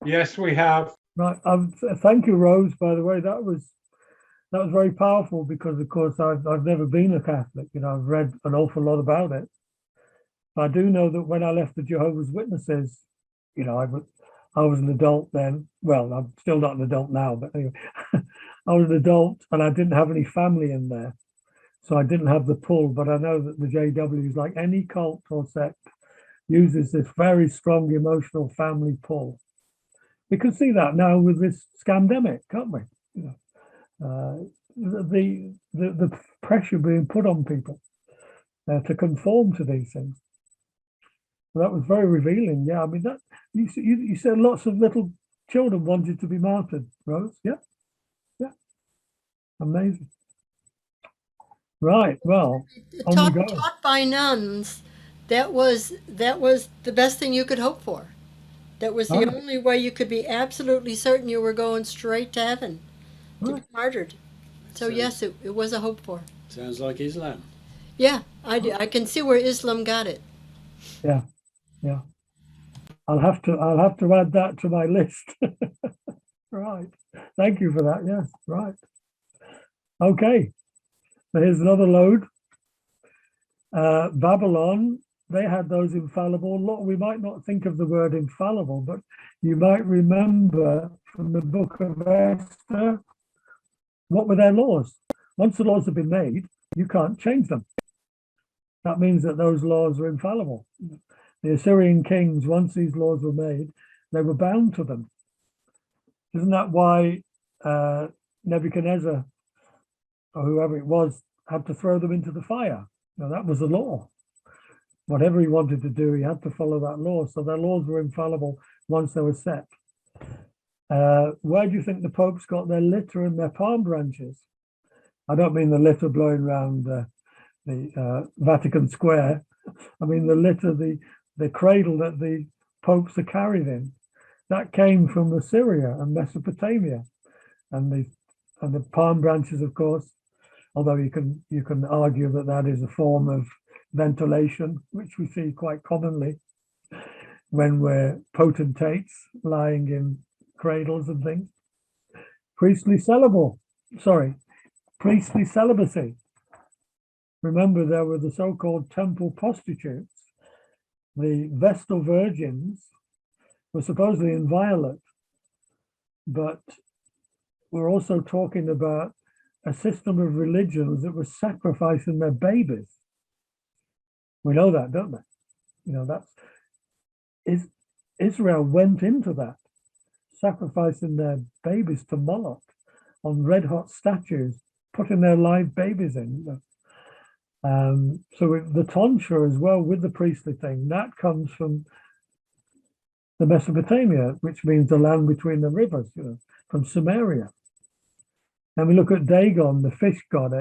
Yes, we have. Right. Thank you, Rose. By the way, that was very powerful because, of course, I've never been a Catholic. I've read an awful lot about it. But I do know that when I left the Jehovah's Witnesses, I was an adult then. Well, I'm still not an adult now, but anyway, I was an adult and I didn't have any family in there. So I didn't have the pull, but I know that the JWs, like any cult or sect, uses this very strong emotional family pull. We can see that now with this scamdemic, can't we? The pressure being put on people to conform to these things. So that was very revealing. Yeah, I mean that you said lots of little children wanted to be martyred, Rose. Yeah, yeah, amazing. Right. Well, on we go. Taught by nuns, that was the best thing you could hope for. That was the Right, only way you could be absolutely certain you were going straight to heaven, to be right, martyred. So Sounds yes, it was a hope for. sounds like Islam. Yeah, I can see where Islam got it. yeah, yeah. I'll have to add that to my list. Right. Thank you for that. Yes, right. Okay. So here's another load. Babylon, they had those infallible law. We might not think of the word infallible, but you might remember from the book of Esther, what were their laws? Once the laws have been made, you can't change them. That means that those laws are infallible. The Assyrian kings, once these laws were made, they were bound to them. Isn't that why Nebuchadnezzar, or whoever it was, had to throw them into the fire? Now, that was the law. Whatever he wanted to do, he had to follow that law. So their laws were infallible once they were set. Where do you think the popes got their litter and their palm branches? I don't mean the litter blowing around the Vatican Square. I mean the litter, the cradle that the popes are carried in. That came from Assyria and Mesopotamia, and the palm branches, of course. Although you can argue that that is a form of ventilation, which we see quite commonly when we're potentates lying in cradles and things. Priestly priestly celibacy. Remember, there were the so-called temple prostitutes. The Vestal virgins were supposedly inviolate, but we're also talking about a system of religions that was sacrificing their babies. We know that, don't we? Israel went into that, sacrificing their babies to Moloch on red hot statues, putting their live babies in. So the tonsure as well with the priestly thing, that comes from the Mesopotamia, which means the land between the rivers, from Samaria. And we look at Dagon, the fish god.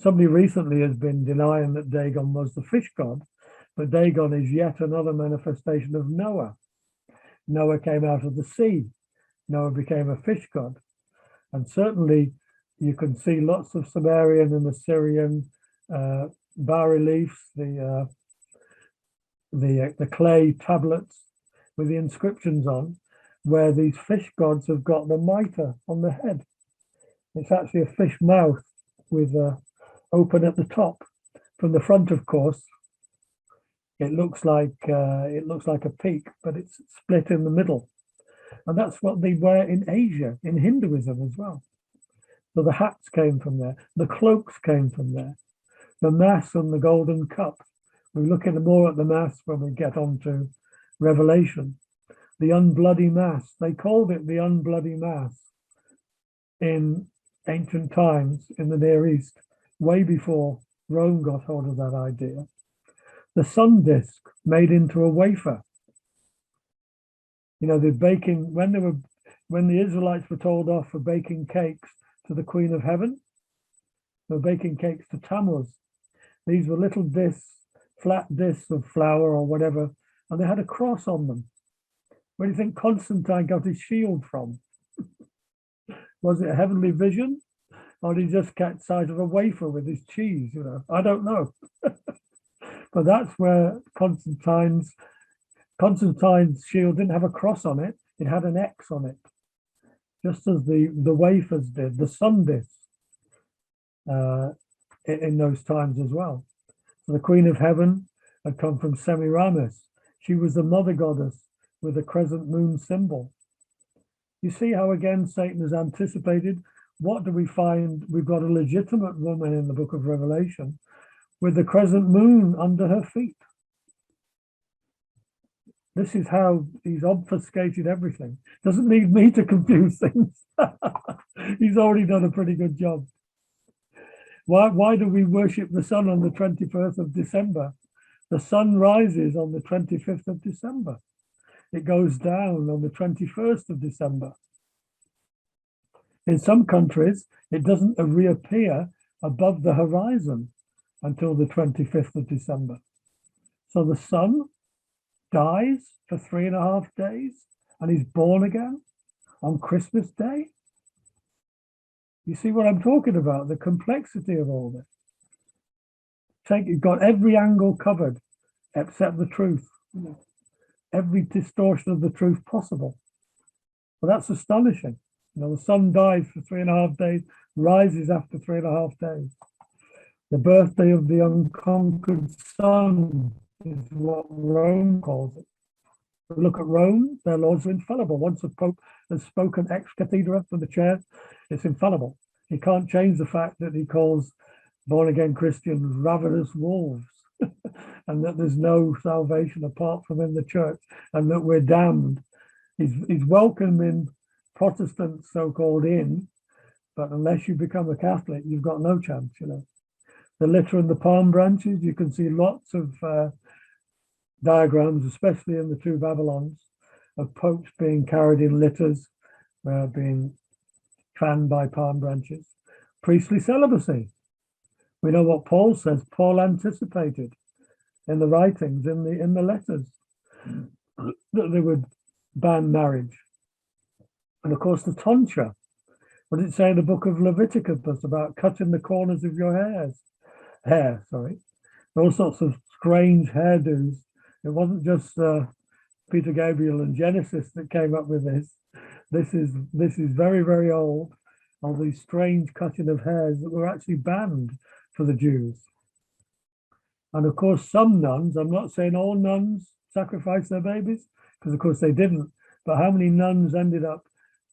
Somebody recently has been denying that Dagon was the fish god, but Dagon is yet another manifestation of Noah. Noah came out of the sea. Noah became a fish god. And certainly you can see lots of Sumerian and Assyrian bas-reliefs, the clay tablets with the inscriptions on, where these fish gods have got the mitre on the head. It's actually a fish mouth with open at the top. From the front, of course, it looks like a peak, but it's split in the middle. And that's what they wear in Asia, in Hinduism as well. So the hats came from there, the cloaks came from there, the mass and the golden cup. We're looking more at the mass when we get on to Revelation. The unbloody mass, they called it the unbloody mass in ancient times in the Near East, way before Rome got hold of that idea. The sun disk made into a wafer. The baking, when the Israelites were told off for baking cakes to the Queen of Heaven, they were baking cakes to Tammuz. These were little discs, flat discs of flour or whatever, and they had a cross on them. Where do you think Constantine got his shield from? Was it a heavenly vision? Or did he just catch sight of a wafer with his cheese? I don't know. But that's where Constantine's shield didn't have a cross on it. It had an X on it, just as the wafers did, the sun discs in those times as well. So the Queen of Heaven had come from Semiramis. She was the mother goddess with a crescent moon symbol. You see how again Satan has anticipated. What do we find? We've got a legitimate woman in the book of Revelation with the crescent moon under her feet. This is how he's obfuscated everything. Doesn't need me to confuse things. He's already done a pretty good job. Why do we worship the sun on the 21st of December? The sun rises on the 25th of December. It goes down on the 21st of December. In some countries, it doesn't reappear above the horizon until the 25th of December. So the sun dies for 3.5 days and he's born again on Christmas Day. You see what I'm talking about? The complexity of all this. You've got every angle covered except the truth. Every distortion of the truth possible. Well, that's astonishing. The sun dies for 3.5 days, rises after 3.5 days. The birthday of the unconquered sun is what Rome calls it. Look at Rome, their laws are infallible. Once the Pope has spoken ex cathedra from the chair, it's infallible. He can't change the fact that he calls born-again Christians ravenous wolves and that there's no salvation apart from in the church and that we're damned. He's welcoming Protestants so-called in, but unless you become a Catholic, you've got no chance, The litter and the palm branches, you can see lots of diagrams, especially in the two Babylons, of popes being carried in litters, being fanned by palm branches. Priestly celibacy. We know what Paul says. Paul anticipated in the writings, in the letters, that they would ban marriage. And of course, the tonsure. What did it say in the book of Leviticus about cutting the corners of your hair? All sorts of strange hairdos. It wasn't just Peter Gabriel and Genesis that came up with this. This is very, very old. All these strange cutting of hairs that were actually banned for the Jews. And of course, some nuns, I'm not saying all nuns sacrificed their babies, because of course they didn't, but how many nuns ended up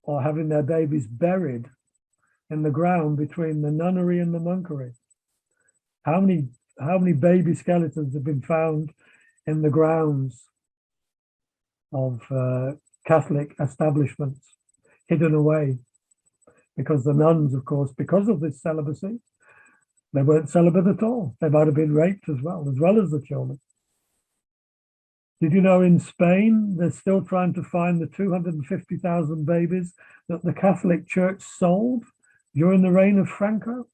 or having their babies buried in the ground between the nunnery and the monkery? How many baby skeletons have been found in the grounds of Catholic establishments, hidden away? Because the nuns, of course, because of this celibacy, they weren't celibate at all. They might have been raped as well as the children. Did you know in Spain, they're still trying to find the 250,000 babies that the Catholic Church sold during the reign of Franco?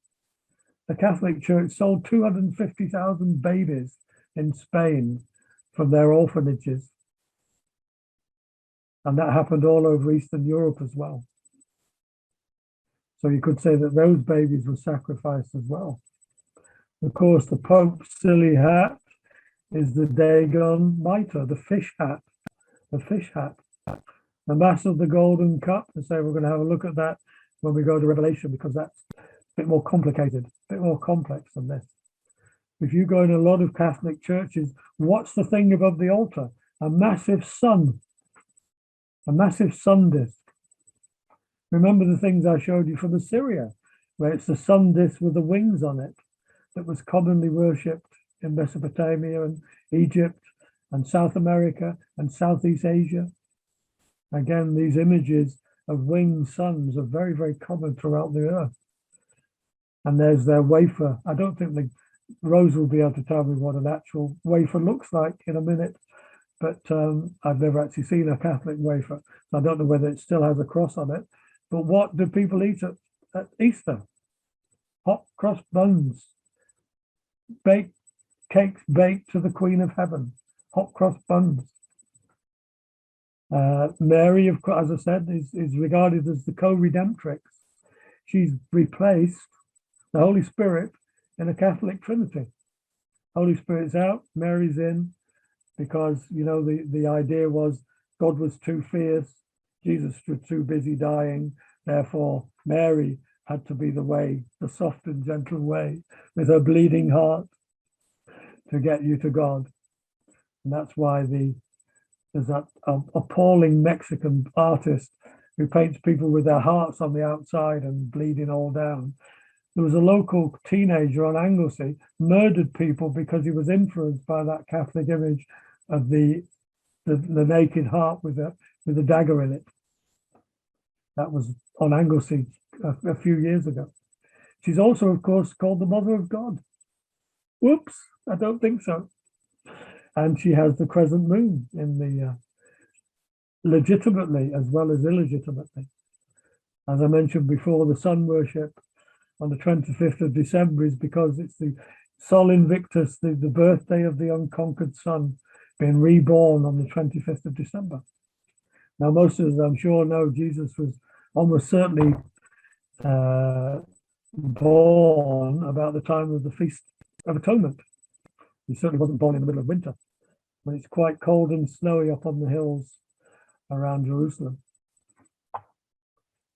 The Catholic Church sold 250,000 babies in Spain from their orphanages. And that happened all over Eastern Europe as well. So you could say that those babies were sacrificed as well. Of course, the Pope's silly hat is the Dagon mitre, the fish hat. The Mass of the Golden Cup, and say we're going to have a look at that when we go to Revelation, because that's a bit more complicated, a bit more complex than this. If you go in a lot of Catholic churches, what's the thing above the altar? A massive sun disk. Remember the things I showed you from Assyria, where it's the sun disk with the wings on it that was commonly worshipped in Mesopotamia and Egypt and South America and Southeast Asia. Again, these images of winged suns are very, very common throughout the earth. And there's their wafer. I don't think Rose will be able to tell me what an actual wafer looks like in a minute, but I've never actually seen a Catholic wafer. So I don't know whether it still has a cross on it. But what do people eat at Easter? Hot cross buns, cakes baked to the Queen of Heaven, hot cross buns. Mary, of course, as I said, is regarded as the co-redemptrix. She's replaced the Holy Spirit in a Catholic Trinity. Holy Spirit's out, Mary's in, because the idea was God was too fierce, Jesus was too busy dying. Therefore, Mary had to be the way, the soft and gentle way, with her bleeding heart to get you to God. And that's why there's that appalling Mexican artist who paints people with their hearts on the outside and bleeding all down. There was a local teenager on Anglesey murdered people because he was influenced by that Catholic image of the naked heart with a dagger in it. That was on Anglesey a few years ago. She's also, of course, called the Mother of God. Whoops, I don't think so. And she has the crescent moon in the legitimately as well as illegitimately. As I mentioned before, the sun worship on the 25th of December is because it's the Sol Invictus, the birthday of the unconquered sun, being reborn on the 25th of December. Now, most of us, I'm sure, know Jesus was almost certainly born about the time of the Feast of Atonement. He certainly wasn't born in the middle of winter, when it's quite cold and snowy up on the hills around Jerusalem.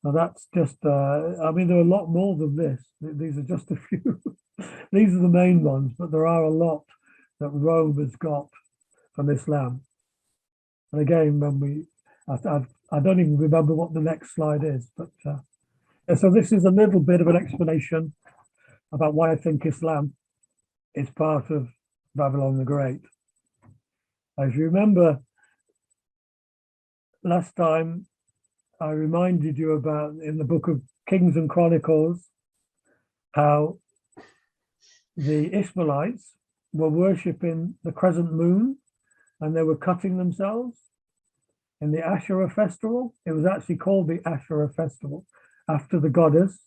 Now that's just, I mean, there are a lot more than this. These are just a few. These are the main ones, but there are a lot that Rome has got from Islam. And again, when I don't even remember what the next slide is, but so this is a little bit of an explanation about why I think Islam is part of Babylon the Great. As you remember, last time I reminded you about in the book of Kings and Chronicles how the Ishmaelites were worshipping the crescent moon and they were cutting themselves in the Asherah festival. It was actually called the Asherah festival after the goddess.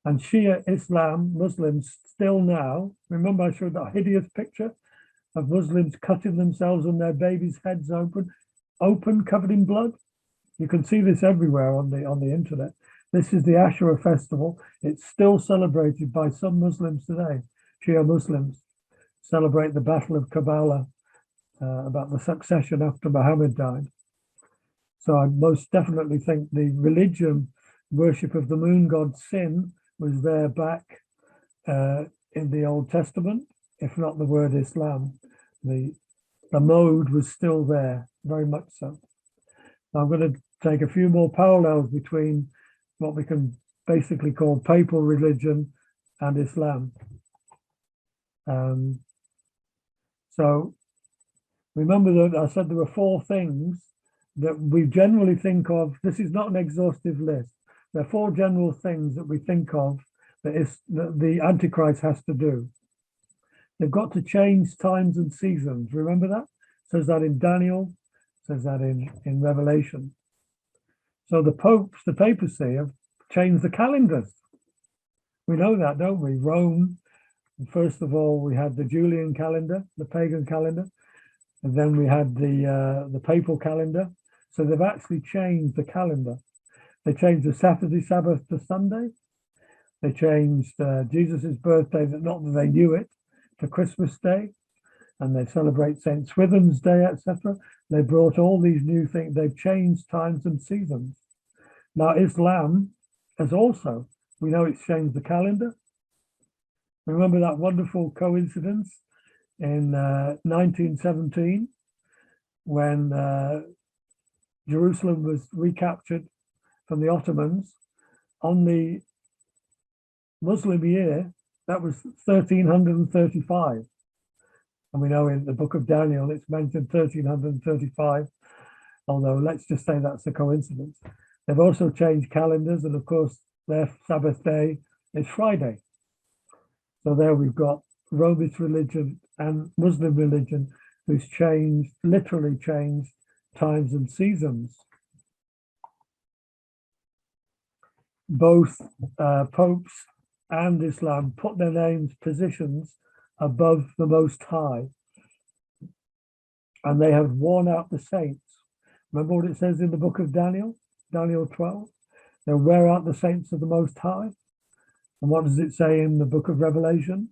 And Shia Islam, Muslims still now, remember I showed that hideous picture of Muslims cutting themselves and their babies' heads open, covered in blood? You can see this everywhere on the internet. This is the Asherah festival. It's still celebrated by some Muslims today. Shia Muslims celebrate the Battle of Karbala, about the succession after Muhammad died. So I most definitely think the religion worship of the moon god Sin was there back in the Old Testament, if not the word Islam. The mode was still there, very much so. I'm going to take a few more parallels between what we can basically call papal religion and Islam. So remember that I said there were four things that we generally think of. This is not an exhaustive list. There are four general things that we think of that the Antichrist has to do. They've got to change times and seasons. Remember that? It says that in Daniel, says that in Revelation. So the popes, the papacy, have changed the calendars. We know that, don't we? Rome, first of all, we had the Julian calendar, the pagan calendar, and then we had the papal calendar. So they've actually changed the calendar. They changed the Saturday Sabbath to Sunday. They changed Jesus's birthday, not that they knew it, to Christmas Day. And they celebrate St. Swithin's Day, etc. They brought all these new things. They've changed times and seasons. Now, Islam has also, we know it's changed the calendar. Remember that wonderful coincidence in 1917 when Jerusalem was recaptured from the Ottomans on the Muslim year, that was 1335. And we know in the book of Daniel, it's mentioned 1335, although let's just say that's a coincidence. They've also changed calendars, and of course, their Sabbath day is Friday. So there we've got Romish religion and Muslim religion who's literally changed times and seasons. Both popes and Islam put their names, positions above the Most High. And they have worn out the saints. Remember what it says in the book of Daniel, Daniel 12? They'll wear out the saints of the Most High. And what does it say in the book of Revelation?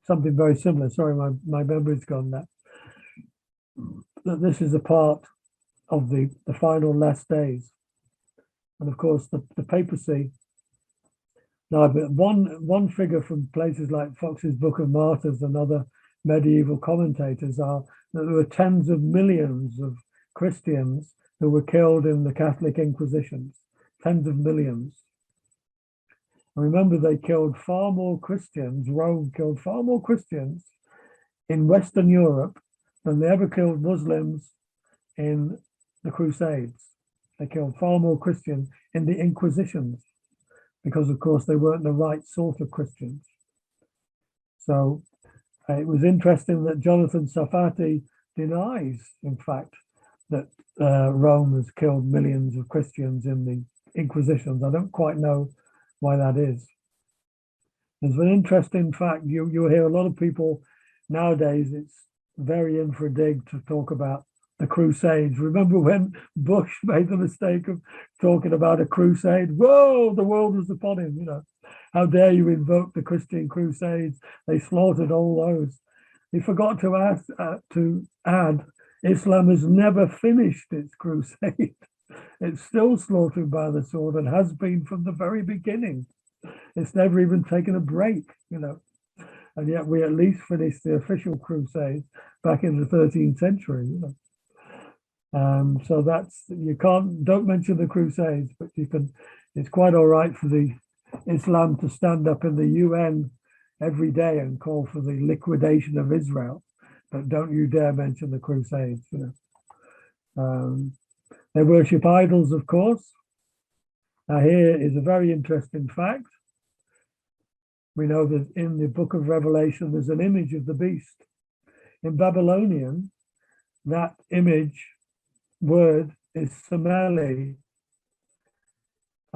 Something very similar. Sorry, my memory's gone now. That this is a part of the final last days. And of course, the papacy. Now, but one figure from places like Fox's Book of Martyrs and other medieval commentators are that there were tens of millions of Christians who were killed in the Catholic Inquisitions. Tens of millions. And remember, they killed far more Christians. Rome killed far more Christians in Western Europe than they ever killed Muslims in the Crusades. They killed far more Christians in the Inquisitions because, of course, they weren't the right sort of Christians. So it was interesting that Jonathan Safati denies, in fact, that Rome has killed millions of Christians in the Inquisitions. I don't quite know why that is. There's an interesting fact. You hear a lot of people nowadays, it's very in for a dig to talk about the Crusades. Remember when Bush made the mistake of talking about a crusade? Whoa, the world was upon him, you know. How dare you invoke the Christian Crusades? They slaughtered all those. He forgot to add, Islam has never finished its crusade. It's still slaughtered by the sword and has been from the very beginning. It's never even taken a break, you know. And yet we at least finished the official crusade back in the 13th century, you know. So that's, don't mention the Crusades, but you can, it's quite all right for the Islam to stand up in the UN every day and call for the liquidation of Israel, but don't you dare mention the Crusades, you know. They worship idols, of course. Now here is a very interesting fact. We know that in the book of Revelation, there's an image of the beast. In Babylonian, that image word is Semele,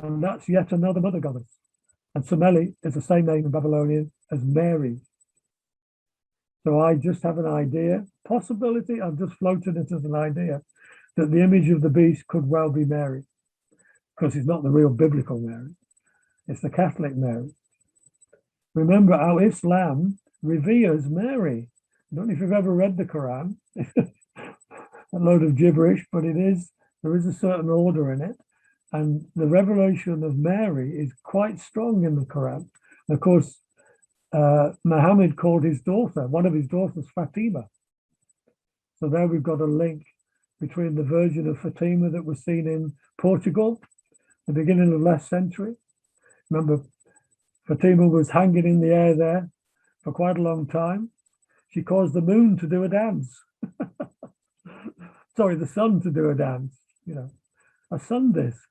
and that's yet another mother goddess. And Semele is the same name in Babylonian as Mary. So I just have an idea, possibility, I've just floated it as an idea, that the image of the beast could well be Mary, because it's not the real biblical Mary, it's the Catholic Mary. Remember, our Islam reveres Mary. I don't know if you've ever read the Quran. A load of gibberish, but there is a certain order in it. And the revelation of Mary is quite strong in the Quran. And of course, Muhammad called his daughter, one of his daughters, Fatima. So there we've got a link between the Virgin of Fatima that was seen in Portugal, the beginning of last century. Remember, Fatima was hanging in the air there for quite a long time. She caused the moon to do a dance. Sorry, the sun to do a dance, you know, a sun disk.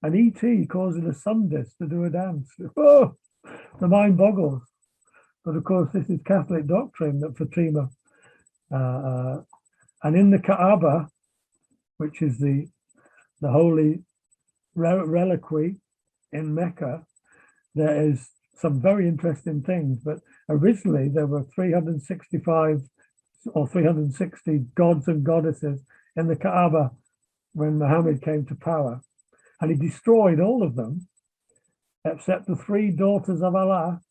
An ET causing a sun disk to do a dance. Oh, the mind boggles. But of course, this is Catholic doctrine that Fatima, and in the Kaaba, which is the holy reliquary in Mecca, there is some very interesting things. But originally, there were 365 or 360 gods and goddesses in the Kaaba when Muhammad came to power. And he destroyed all of them, except the three daughters of Allah.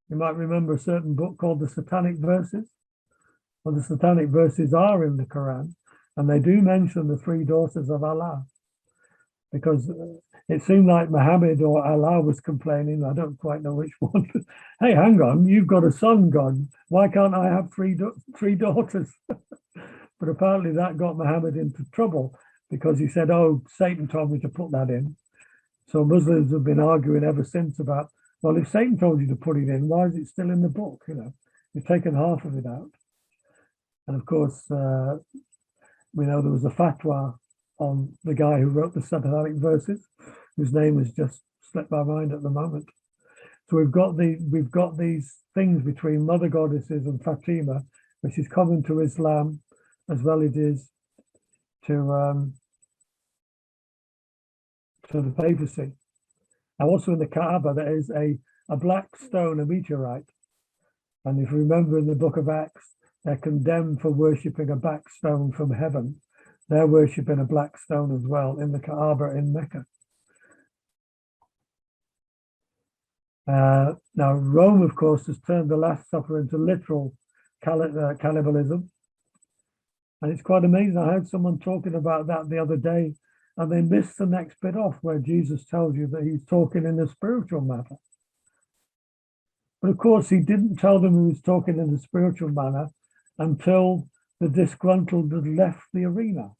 You might remember a certain book called the Satanic Verses. Well, the Satanic Verses are in the Quran, and they do mention the three daughters of Allah, because it seemed like Muhammad or Allah was complaining, I don't quite know which one. Hey, hang on, you've got a son, God. Why can't I have three daughters? But apparently that got Muhammad into trouble, because he said, oh, Satan told me to put that in. So Muslims have been arguing ever since about, well, if Satan told you to put it in, why is it still in the book? You know, you've taken half of it out. And of course, we know there was a fatwa on the guy who wrote the Satanic Verses, whose name has just slipped my mind at the moment. So we've got these things between mother goddesses and Fatima, which is common to Islam, as well it is to the papacy. And also in the Kaaba, there is a black stone, a meteorite. And if you remember in the book of Acts, they're condemned for worshipping a black stone from heaven. They're worshipping a black stone as well in the Kaaba in Mecca. Now, Rome, of course, has turned the Last Supper into literal cannibalism. And it's quite amazing. I heard someone talking about that the other day, and they missed the next bit off where Jesus tells you that he's talking in a spiritual matter. But of course, he didn't tell them he was talking in a spiritual manner until the disgruntled had left the arena,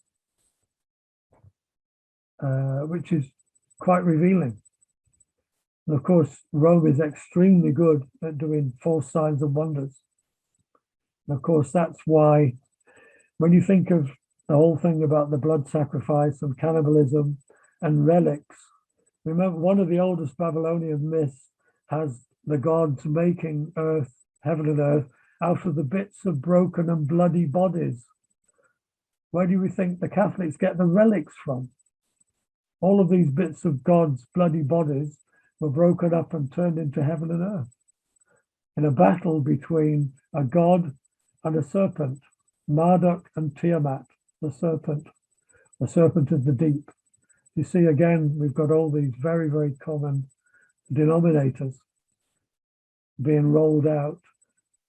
which is quite revealing. And of course, Rome is extremely good at doing false signs and wonders. And of course, that's why when you think of the whole thing about the blood sacrifice and cannibalism and relics, remember one of the oldest Babylonian myths has the gods making earth, heaven and earth, out of the bits of broken and bloody bodies. Where do we think the Catholics get the relics from? All of these bits of God's bloody bodies were broken up and turned into heaven and earth in a battle between a god and a serpent, Marduk and Tiamat, the serpent of the deep. You see, again, we've got all these very, very common denominators being rolled out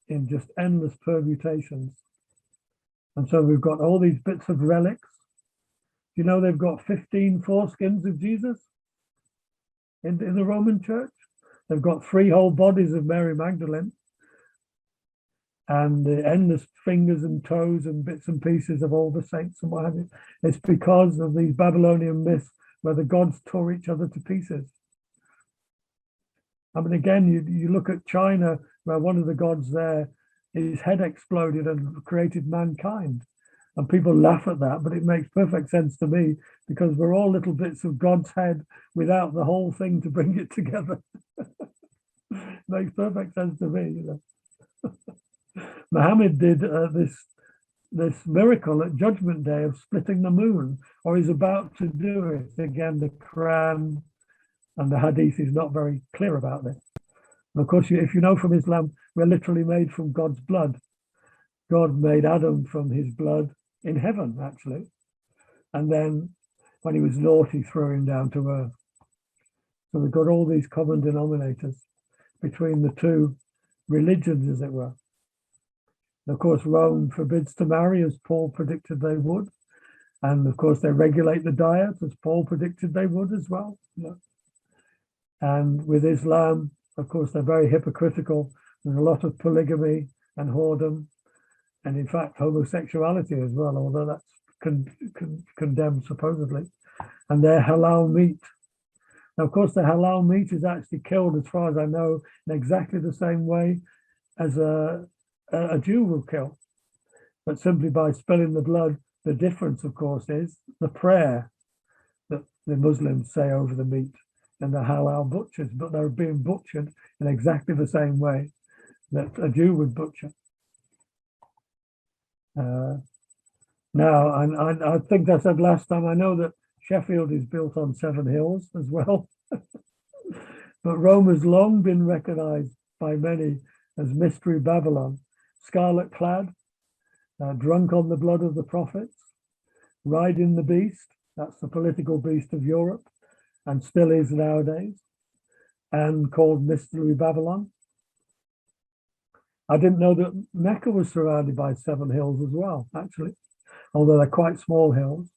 in just endless permutations. And so we've got all these bits of relics. You know, they've got 15 foreskins of Jesus in the Roman church. They've got 3 whole bodies of Mary Magdalene and the endless fingers and toes and bits and pieces of all the saints and what have you. It's because of these Babylonian myths where the gods tore each other to pieces. I mean, again, you look at China, where one of the gods there, his head exploded and created mankind. And people laugh at that, but it makes perfect sense to me because we're all little bits of God's head without the whole thing to bring it together. Makes perfect sense to me, you know. Muhammad did this miracle at Judgment Day of splitting the moon, or is about to do it. Again, the Quran and the Hadith is not very clear about this. And of course, if you know from Islam, we're literally made from God's blood. God made Adam from his blood in heaven, actually. And then when he was naughty, threw him down to earth. So we've got all these common denominators between the two religions, as it were. And of course, Rome forbids to marry, as Paul predicted they would. And of course, they regulate the diet, as Paul predicted they would as well. Yeah. And with Islam, of course, they're very hypocritical. There's a lot of polygamy and whoredom, and in fact, homosexuality as well, although that's condemned supposedly. And they're halal meat. Now, of course, the halal meat is actually killed, as far as I know, in exactly the same way as a Jew will kill, but simply by spilling the blood. The difference, of course, is the prayer that the Muslims say over the meat and the halal butchers, but they're being butchered in exactly the same way that a Jew would butcher. Now, and I think I said last time, I know that Sheffield is built on 7 hills as well, but Rome has long been recognized by many as Mystery Babylon, scarlet clad, drunk on the blood of the prophets, riding the beast, that's the political beast of Europe, and still is nowadays, and called Mystery Babylon. I didn't know that Mecca was surrounded by 7 hills as well, actually, although they're quite small hills.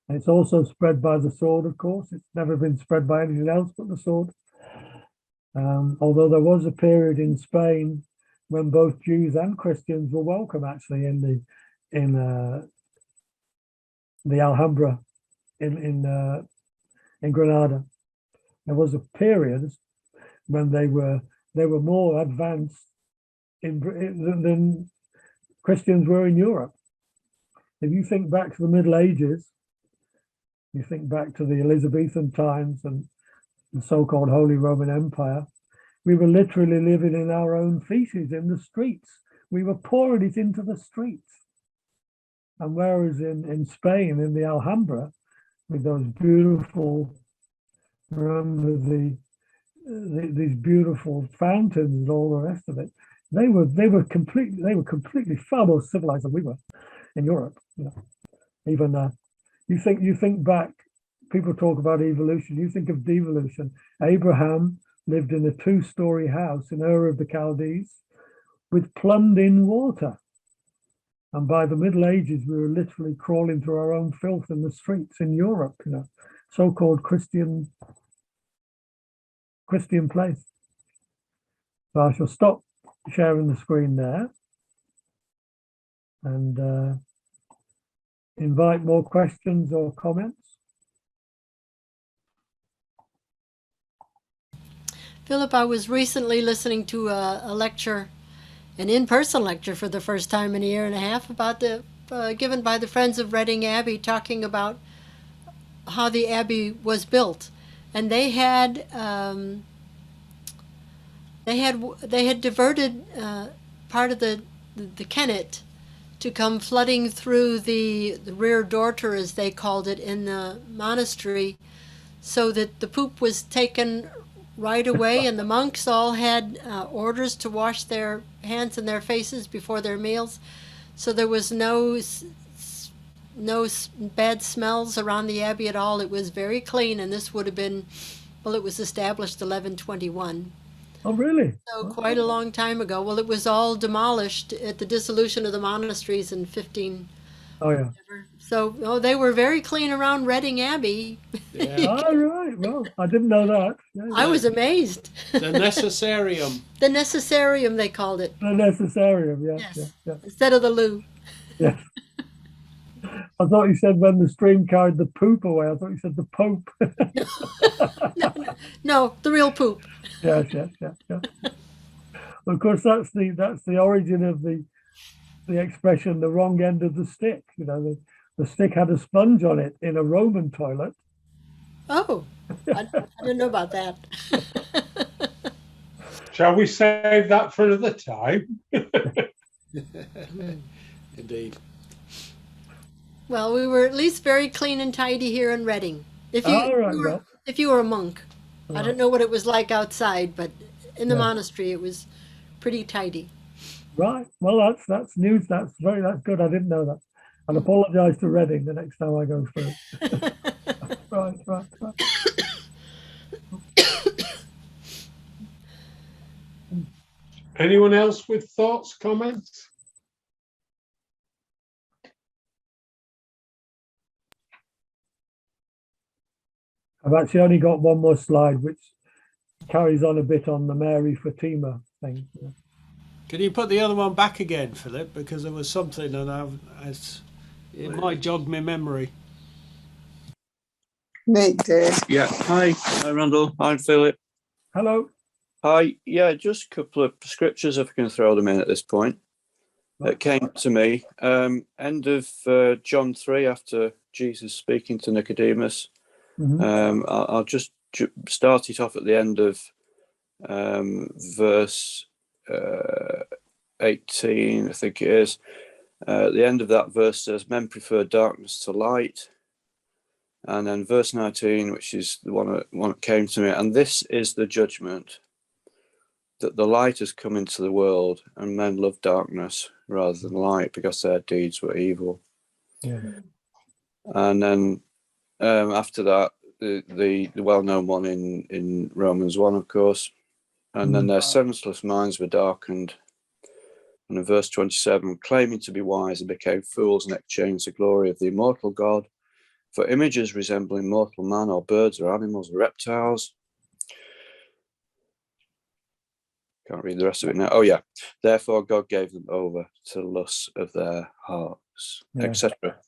And it's also spread by the sword, of course. It's never been spread by anything else but the sword. Although there was a period in Spain when both Jews and Christians were welcome, actually, in the Alhambra in Granada. There was a period when they were more advanced than Christians were in Europe. If you think back to the Middle Ages, you think back to the Elizabethan times and the so-called Holy Roman Empire, we were literally living in our own feces in the streets. We were pouring it into the streets. And whereas in Spain, in the Alhambra, with those beautiful, remember these beautiful fountains and all the rest of it, they were completely far more civilized than we were in Europe. You know, even you think back, people talk about evolution. You think of devolution. Abraham lived in a 2-story house in Ur of the Chaldees with plumbed-in water. And by the Middle Ages, we were literally crawling through our own filth in the streets in Europe, so-called Christian place. So I shall stop sharing the screen there and invite more questions or comments. Philip, I was recently listening to a lecture, an in-person lecture for the first time in a year and a half, about given by the Friends of Reading Abbey, talking about how the abbey was built, and they had diverted part of the Kennet to come flooding through the rear dorter, as they called it, in the monastery, so that the poop was taken right away, and the monks all had orders to wash their hands and their faces before their meals, so there was no bad smells around the abbey at all. It was very clean, and this would have been, well, it was established 1121. Oh, really? So quite a long time ago. Well, it was all demolished at the dissolution of the monasteries in 15. Oh, yeah. So, they were very clean around Reading Abbey. Yeah. All right. Well, I didn't know that. Yeah, I was amazed. The necessarium. The necessarium, they called it. The necessarium, Yes. yeah. Instead of the loo. Yes. I thought you said when the stream carried the poop away. I thought you said the Pope. No, the real poop. Yes. Well, of course, that's the origin of the expression, the wrong end of the stick. The stick had a sponge on it in a Roman toilet. Oh, I didn't know about that. Shall we save that for another time? Indeed. Well, we were at least very clean and tidy here in Reading. If you were a monk. I don't know what it was like outside, but in the monastery it was pretty tidy. Right. Well, that's news. That's good. I didn't know that. I'll apologise to Reading the next time I go through. Right. Anyone else with thoughts, comments? I've actually only got one more slide, which carries on a bit on the Mary Fatima thing. Can you put the other one back again, Philip? Because there was something, and it might jog my memory. Nick did. Yeah. Hi, Randall. Hi, Philip. Hello. Hi. Yeah, just a couple of scriptures, if I can throw them in at this point, that came to me. End of John 3, after Jesus speaking to Nicodemus. Mm-hmm. I'll just start it off at the end of verse 18, I think it is. At the end of that verse says, men prefer darkness to light. And then verse 19, which is the one that came to me, and this is the judgment, that the light has come into the world, and men love darkness rather than light, because their deeds were evil. Yeah. And then after that, the well-known one in Romans 1, of course, and then their senseless minds were darkened. And in verse 27, claiming to be wise, they became fools and exchanged the glory of the immortal God for images resembling mortal man, or birds, or animals, or reptiles. Can't read the rest of it now. Oh yeah. Therefore God gave them over to the lusts of their hearts, etc.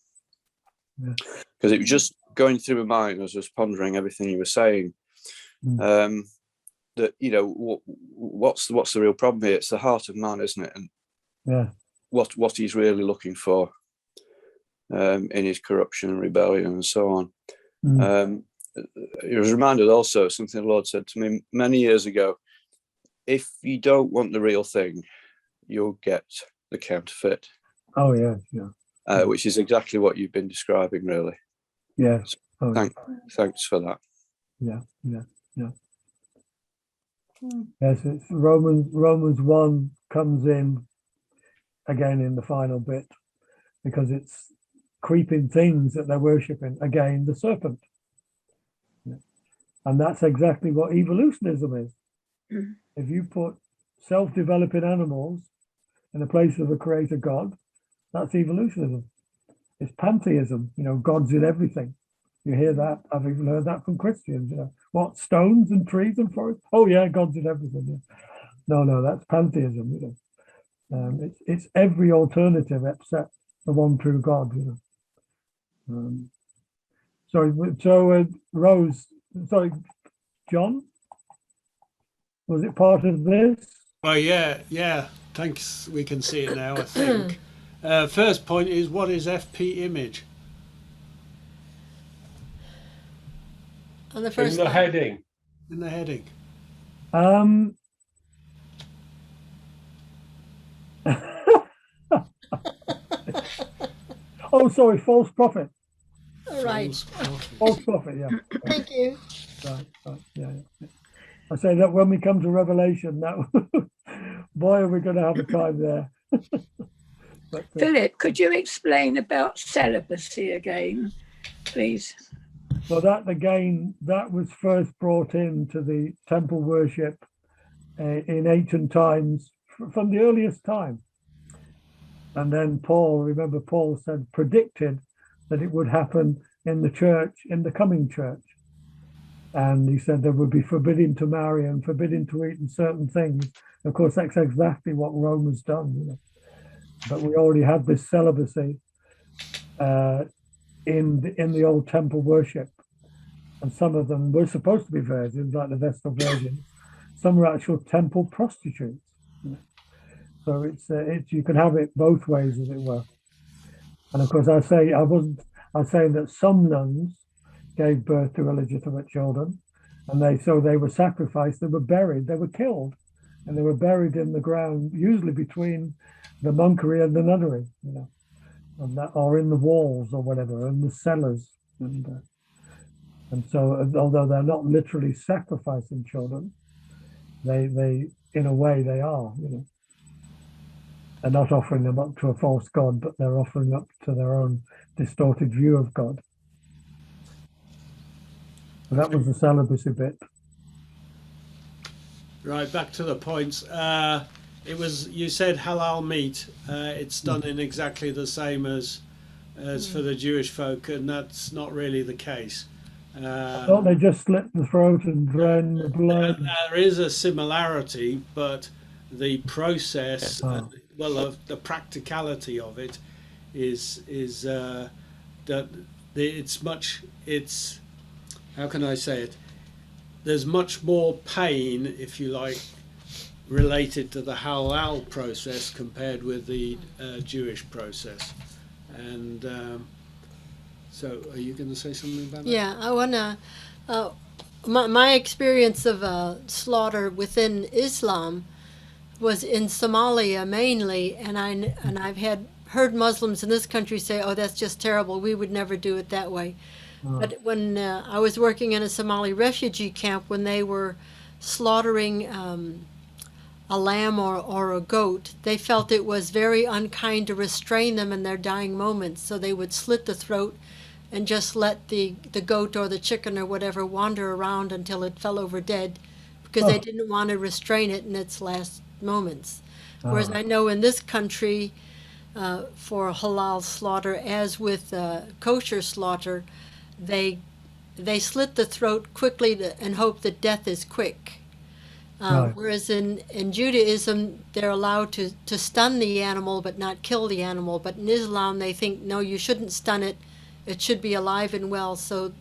Because it was just going through my mind as I was pondering everything you were saying. That, what's the real problem here? It's the heart of man, isn't it? And what he's really looking for in his corruption and rebellion and so on. It was reminded also of something the Lord said to me many years ago. If you don't want the real thing, you'll get the counterfeit. Oh, yeah. Which is exactly what you've been describing, really. Yeah. So thanks for that. Yeah. Yes, it's Romans 1 comes in again in the final bit, because it's creeping things that they're worshipping. Again, the serpent. And that's exactly what evolutionism is. If you put self-developing animals in the place of the creator God, That's evolutionism. It's pantheism. God's in everything. You hear that? I've even heard that from Christians. What, stones and trees and forests? Oh yeah, God's in everything. Yeah. No, that's pantheism. It's every alternative except the one true God. So Rose, sorry, John, was it part of this? Oh yeah. Thanks. We can see it now, I think. First point is, what is FP image? On the In first the line. heading. In the heading. Um, oh, sorry, false prophet. All right. False prophet. False prophet, yeah. Thank you. Right, yeah. I say that when we come to Revelation, that boy, are we going to have a time there. But, Philip, could you explain about celibacy again, please? well, that was first brought into the temple worship in ancient times, from the earliest time. And then Paul predicted that it would happen in the church, in the coming church. And he said there would be forbidden to marry and forbidden to eat in certain things. Of course, that's exactly what Rome has done. But we already had this celibacy in the old temple worship. And some of them were supposed to be virgins, like the Vestal virgins. Some were actual temple prostitutes. So it's you can have it both ways, as it were. And of course, I was saying that some nuns gave birth to illegitimate children, and they were sacrificed, they were buried, they were killed, and they were buried in the ground, usually between the monkery and the nunnery, or in the walls or whatever, in the cellars. And so, although they're not literally sacrificing children, they in a way they are. They're not offering them up to a false god, but they're offering up to their own distorted view of God. And that was the celibacy bit. Right, back to the points. You said halal meat. It's done in exactly the same as for the Jewish folk, and that's not really the case. Don't they just slit the throat and drain the blood? There is a similarity, but the process, the practicality of it is that it's how can I say it? There's much more pain, if you like, related to the halal process compared with the Jewish process. And so, are you going to say something about that? Yeah, I want to. My experience of slaughter within Islam was in Somalia mainly, and I've heard Muslims in this country say, "Oh, that's just terrible. We would never do it that way." But when I was working in a Somali refugee camp, when they were slaughtering a lamb or a goat, they felt it was very unkind to restrain them in their dying moments, so they would slit the throat and just let the goat or the chicken or whatever wander around until it fell over dead, because they didn't want to restrain it in its last moments. Whereas I know in this country, for halal slaughter, as with kosher slaughter, they slit the throat quickly and hope that death is quick. Whereas in Judaism, they're allowed to stun the animal but not kill the animal. But in Islam, they think, no, you shouldn't stun it. It should be alive and well, so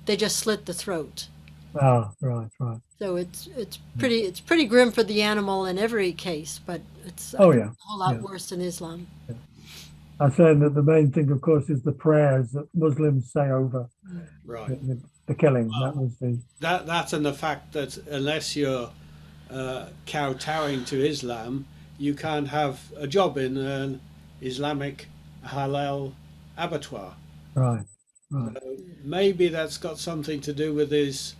they just slit the throat. Right. So it's pretty grim for the animal in every case, but it's a whole lot worse in Islam. I'm saying that the main thing, of course, is the prayers that Muslims say over the killing. That and the fact that unless you're kowtowing to Islam, you can't have a job in an Islamic halal abattoir. Right. So maybe that's got something to do with his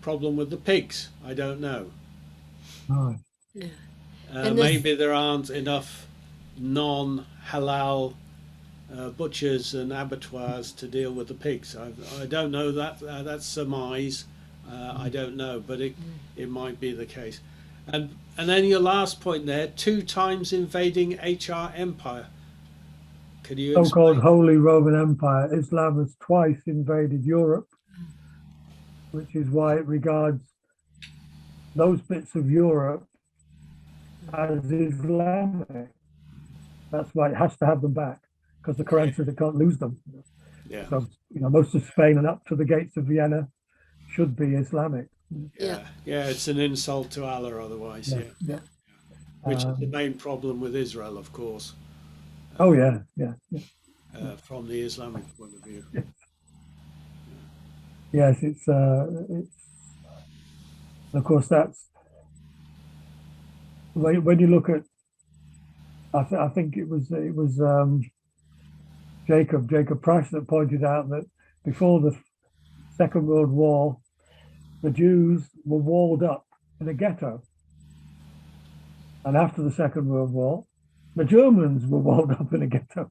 problem with the pigs. I don't know. Right. Yeah. Maybe there aren't enough non-halal butchers and abattoirs to deal with the pigs. I don't know that. That's surmise. I don't know, but it might be the case. And then your last point there, 2 times invading HR Empire. Could you so-called explain? Holy Roman Empire, Islam has twice invaded Europe, which is why it regards those bits of Europe as Islamic. That's why it has to have them back, because the Quran says it can't lose them. Yeah, So, most of Spain and up to the gates of Vienna should be Islamic. yeah. It's an insult to Allah otherwise. Yeah, Yeah, yeah. which is the Um, main problem with Israel, of course, oh yeah, yeah, from the Islamic point of view. yeah. Yes, it's of course that's when you look at. I think it was Jacob Prasch that pointed out that before the Second World War, the Jews were walled up in a ghetto, and after the Second World War, the Germans were walled up in a ghetto.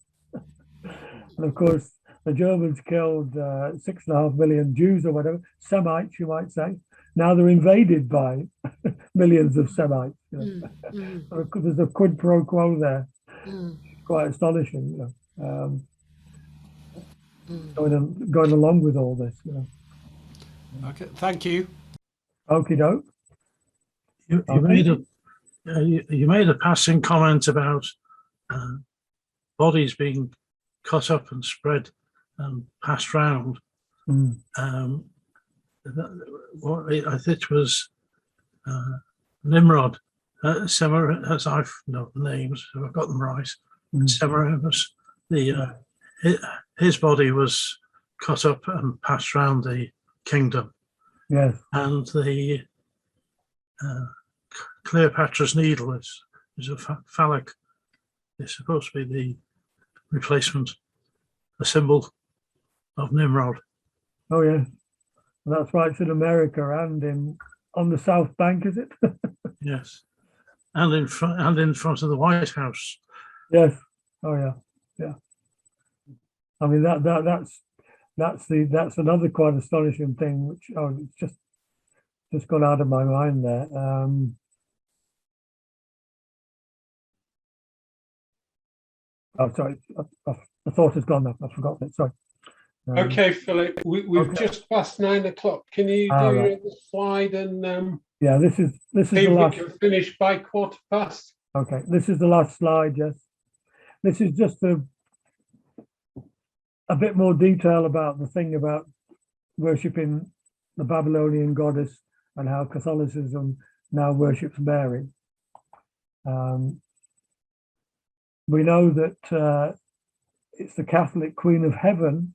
And of course, the Germans killed 6.5 million Jews or whatever, Semites, you might say. Now they're invaded by millions of Semites. So there's a quid pro quo there. Quite astonishing, going along with all this. Okay, thank you. Okie doke. You made a passing comment about bodies being cut up and spread and passed round. Mm. I think it was Nimrod, as I've know the names, if I've got them right. Semiramis, his body was cut up and passed round the kingdom. Yes. And the Cleopatra's Needle is a phallic. It's supposed to be the replacement, a symbol of Nimrod. Oh yeah, that's right. It's in America and on the South Bank, is it? Yes, and in front of the White House. Yes. Oh yeah, yeah. I mean that's another quite astonishing thing, which it's just gone out of my mind there. Sorry, the thought has gone up. I forgot it. Sorry. Okay, Philip, we've okay. just passed 9 o'clock. Can you do Right. the slide and Yeah, this is see the if we last. can finish by 1:15? Okay, this is the last slide. Yes, this is just a bit more detail about the thing about worshipping the Babylonian goddess and how Catholicism now worships Mary. We know that it's the Catholic Queen of Heaven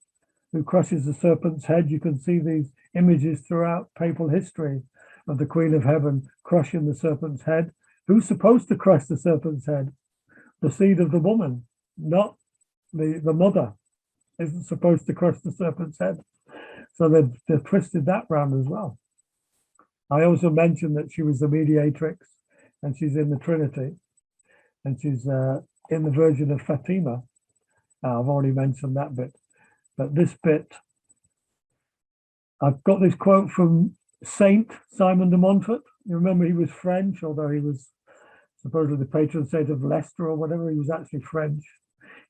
who crushes the serpent's head. You can see these images throughout papal history of the Queen of Heaven crushing the serpent's head. Who's supposed to crush the serpent's head? The seed of the woman, not the mother, isn't supposed to crush the serpent's head. So they've twisted that round as well. I also mentioned that she was the mediatrix and she's in the Trinity and she's in the Virgin of Fatima. I've already mentioned that bit. But this bit, I've got this quote from Saint Simon de Montfort. You remember he was French, although he was supposedly the patron saint of Leicester or whatever, he was actually French.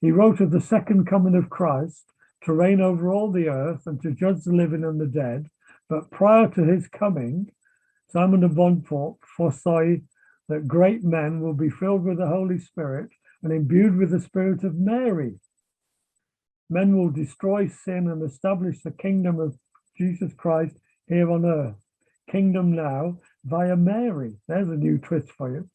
He wrote of the second coming of Christ to reign over all the earth and to judge the living and the dead. But prior to his coming, Simon de Montfort foresaw that great men will be filled with the Holy Spirit and imbued with the spirit of Mary. Men will destroy sin and establish the kingdom of Jesus Christ here on earth. Kingdom now via Mary. There's a new twist for you.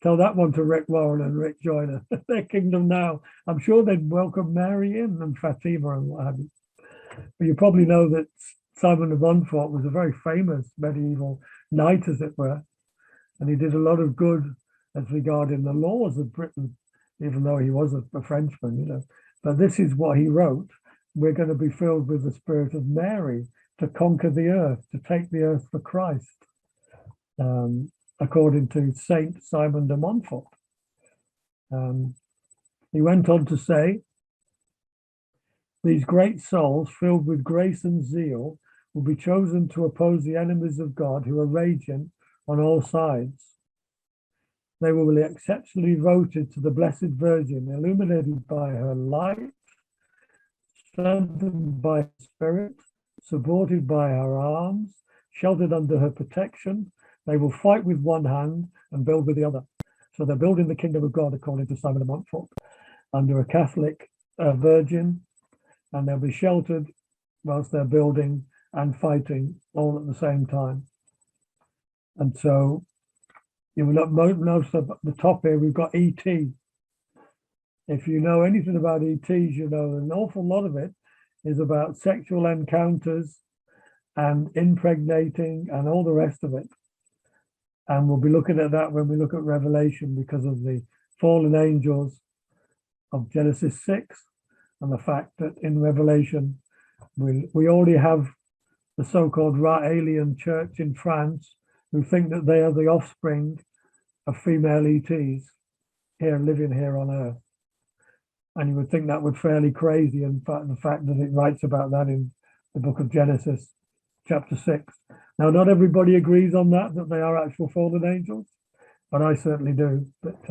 Tell that one to Rick Warren and Rick Joyner. Their kingdom now. I'm sure they'd welcome Mary in and Fatima and what have you. But you probably know that Simon de Montfort was a very famous medieval knight, as it were, and he did a lot of good as regarding the laws of Britain, even though he was a Frenchman, But this is what he wrote. We're going to be filled with the spirit of Mary to conquer the earth, to take the earth for Christ, according to Saint Simon de Montfort. He went on to say, these great souls filled with grace and zeal will be chosen to oppose the enemies of God who are raging on all sides. They will be exceptionally devoted to the Blessed Virgin, illuminated by her light, strengthened by her spirit, supported by her arms, sheltered under her protection. They will fight with one hand and build with the other. So they're building the kingdom of God, according to Simon of Montfort, under a Catholic virgin, and they'll be sheltered whilst they're building and fighting all at the same time. And so you will notice at the top here, we've got ET. If you know anything about ETs, you know an awful lot of it is about sexual encounters and impregnating and all the rest of it. And we'll be looking at that when we look at Revelation, because of the fallen angels of Genesis 6 and the fact that in Revelation, we already have the so-called alien church in France who think that they are the offspring of female ETs here living here on Earth. And you would think that would fairly crazy, in fact, the fact that it writes about that in the book of Genesis, chapter 6. Now, not everybody agrees on that they are actual fallen angels, but I certainly do. But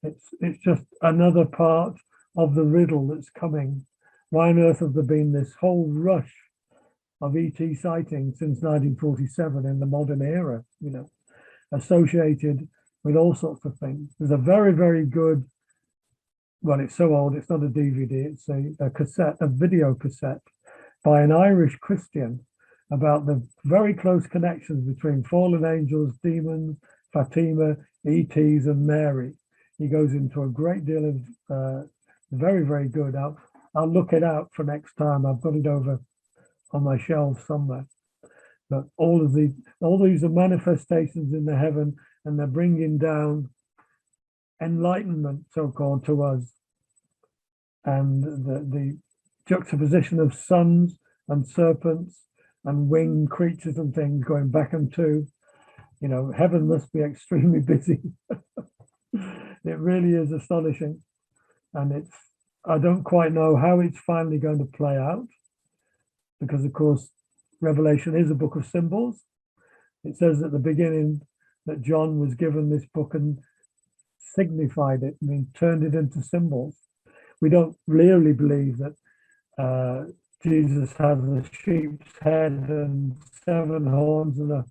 it's just another part of the riddle that's coming. Why on earth have there been this whole rush of ET sightings since 1947 in the modern era, you know, associated with all sorts of things? There's a very, very good, well, it's so old, it's not a DVD, it's a cassette, a video cassette by an Irish Christian about the very close connections between fallen angels, demons, Fatima, ETs, and Mary. He goes into a great deal of very, very good. I'll look it out for next time. I've got it over on my shelf somewhere. But all these are manifestations in the heaven, and they're bringing down enlightenment, so-called, to us. And the juxtaposition of suns and serpents and winged creatures and things going back and to, you know, heaven must be extremely busy. It really is astonishing. And I don't quite know how it's finally going to play out, because of course, Revelation is a book of symbols. It says at the beginning that John was given this book and signified it, I mean, turned it into symbols. We don't really believe that Jesus has a sheep's head and 7 horns and a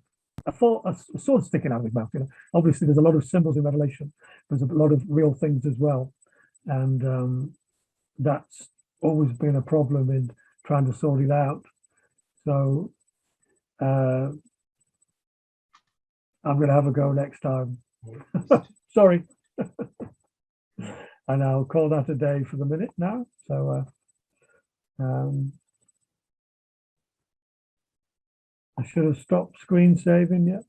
sword sticking out of his mouth. You know, obviously there's a lot of symbols in Revelation. There's a lot of real things as well, and that's always been a problem in trying to sort it out. So I'm going to have a go next time. Sorry. And I'll call that a day for the minute now. So I should have stopped screen saving yet.